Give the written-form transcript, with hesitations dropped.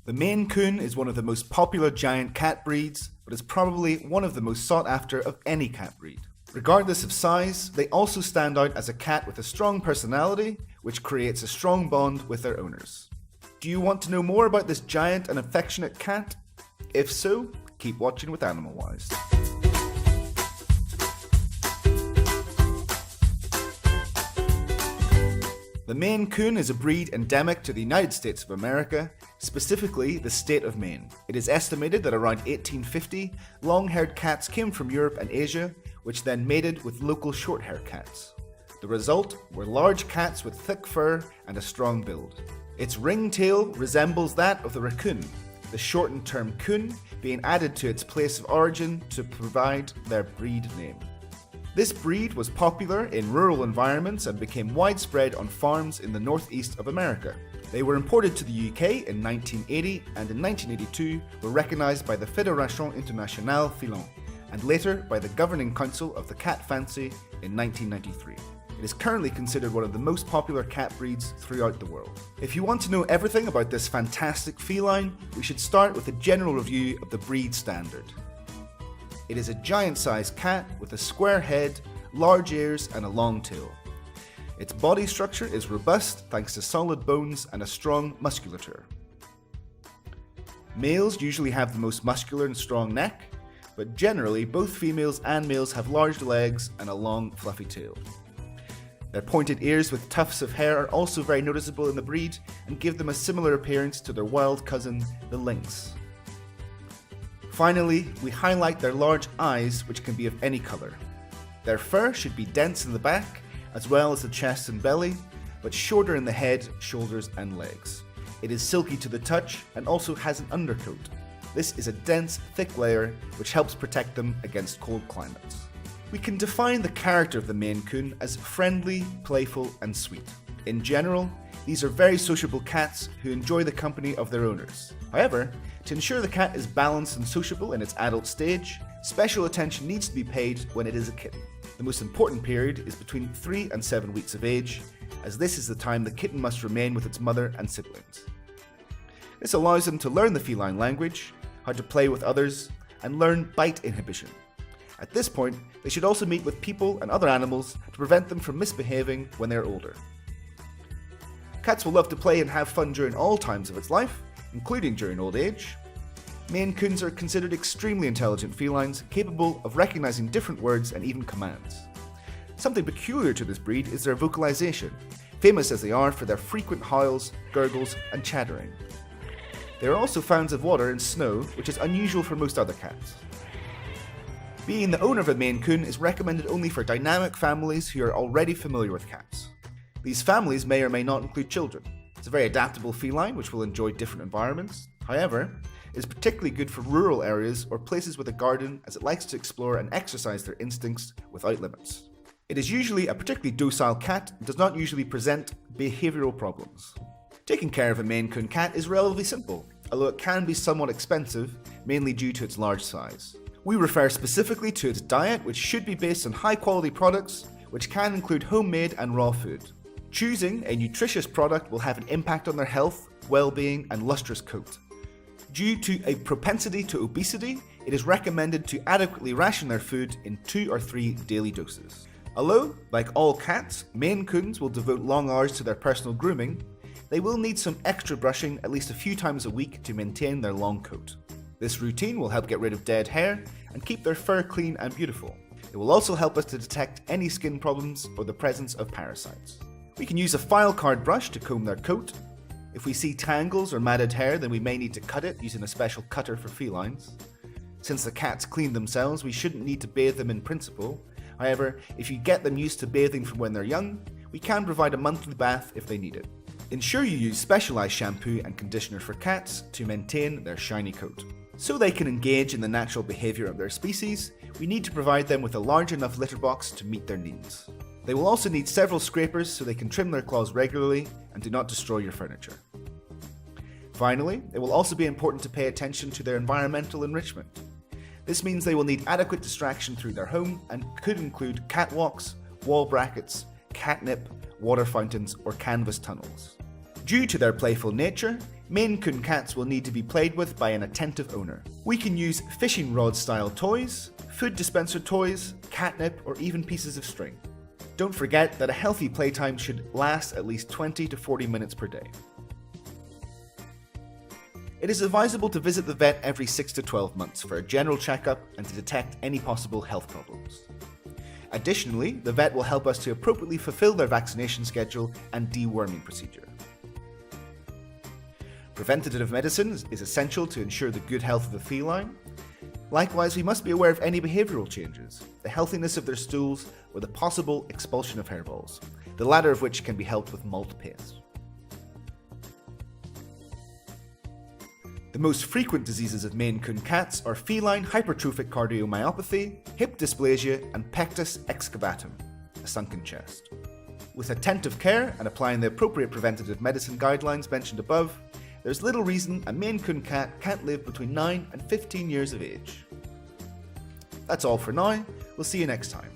The Maine Coon is one of the most popular giant cat breeds, but is probably one of the most sought after of any cat breed. Regardless of size, they also stand out as a cat with a strong personality, which creates a strong bond with their owners. Do you want to know more about this giant and affectionate cat? If so, keep watching with Animal Wise. The Maine Coon is a breed endemic to the United States of America, specifically the state of Maine. It is estimated that around 1850, long-haired cats came from Europe and Asia, which then mated with local short-haired cats. The result were large cats with thick fur and a strong build. Its ringtail resembles that of the raccoon, the shortened term coon being added to its place of origin to provide their breed name. This breed was popular in rural environments and became widespread on farms in the northeast of America. They were imported to the UK in 1980 and in 1982 were recognised by the Fédération Internationale Féline and later by the Governing Council of the Cat Fancy in 1993. It is currently considered one of the most popular cat breeds throughout the world. If you want to know everything about this fantastic feline, we should start with a general review of the breed standard. It is a giant-sized cat with a square head, large ears and a long tail. Its body structure is robust thanks to solid bones and a strong musculature. Males usually have the most muscular and strong neck, but generally both females and males have large legs and a long fluffy tail. Their pointed ears with tufts of hair are also very noticeable in the breed and give them a similar appearance to their wild cousin, the lynx. Finally, we highlight their large eyes, which can be of any colour. Their fur should be dense in the back, as well as the chest and belly, but shorter in the head, shoulders and legs. It is silky to the touch and also has an undercoat. This is a dense, thick layer which helps protect them against cold climates. We can define the character of the Maine Coon as friendly, playful and sweet. In general, these are very sociable cats who enjoy the company of their owners. However, to ensure the cat is balanced and sociable in its adult stage, special attention needs to be paid when it is a kitten. The most important period is between 3 and 7 weeks of age, as this is the time the kitten must remain with its mother and siblings. This allows them to learn the feline language, how to play with others, and learn bite inhibition. At this point, they should also meet with people and other animals to prevent them from misbehaving when they are older. Cats will love to play and have fun during all times of its life, including during old age. Maine Coons are considered extremely intelligent felines, capable of recognizing different words and even commands. Something peculiar to this breed is their vocalization, famous as they are for their frequent howls, gurgles, and chattering. They are also fans of water and snow, which is unusual for most other cats. Being the owner of a Maine Coon is recommended only for dynamic families who are already familiar with cats. These families may or may not include children. It's a very adaptable feline which will enjoy different environments. However, it is particularly good for rural areas or places with a garden as it likes to explore and exercise their instincts without limits. It is usually a particularly docile cat and does not usually present behavioural problems. Taking care of a Maine Coon cat is relatively simple, although it can be somewhat expensive, mainly due to its large size. We refer specifically to its diet, which should be based on high quality products, which can include homemade and raw food. Choosing a nutritious product will have an impact on their health, well-being and lustrous coat. Due to a propensity to obesity, it is recommended to adequately ration their food in 2 or 3 daily doses. Although, like all cats, Maine Coons will devote long hours to their personal grooming, they will need some extra brushing at least a few times a week to maintain their long coat. This routine will help get rid of dead hair and keep their fur clean and beautiful. It will also help us to detect any skin problems or the presence of parasites. We can use a file card brush to comb their coat. If we see tangles or matted hair, then we may need to cut it using a special cutter for felines. Since the cats clean themselves, we shouldn't need to bathe them in principle. However, if you get them used to bathing from when they're young, we can provide a monthly bath if they need it. Ensure you use specialized shampoo and conditioner for cats to maintain their shiny coat. So they can engage in the natural behavior of their species, we need to provide them with a large enough litter box to meet their needs. They will also need several scrapers so they can trim their claws regularly and do not destroy your furniture. Finally, it will also be important to pay attention to their environmental enrichment. This means they will need adequate distraction through their home and could include catwalks, wall brackets, catnip, water fountains, or canvas tunnels. Due to their playful nature, Maine Coon cats will need to be played with by an attentive owner. We can use fishing rod style toys, food dispenser toys, catnip, or even pieces of string. Don't forget that a healthy playtime should last at least 20 to 40 minutes per day. It is advisable to visit the vet every 6 to 12 months for a general checkup and to detect any possible health problems. Additionally, the vet will help us to appropriately fulfill their vaccination schedule and deworming procedure. Preventative medicine is essential to ensure the good health of the feline. Likewise, we must be aware of any behavioural changes, the healthiness of their stools, or the possible expulsion of hairballs, the latter of which can be helped with malt paste. The most frequent diseases of Maine Coon cats are feline hypertrophic cardiomyopathy, hip dysplasia, and pectus excavatum, a sunken chest. With attentive care and applying the appropriate preventative medicine guidelines mentioned above, there's little reason a Maine Coon cat can't live between 9 and 15 years of age. That's all for now. We'll see you next time.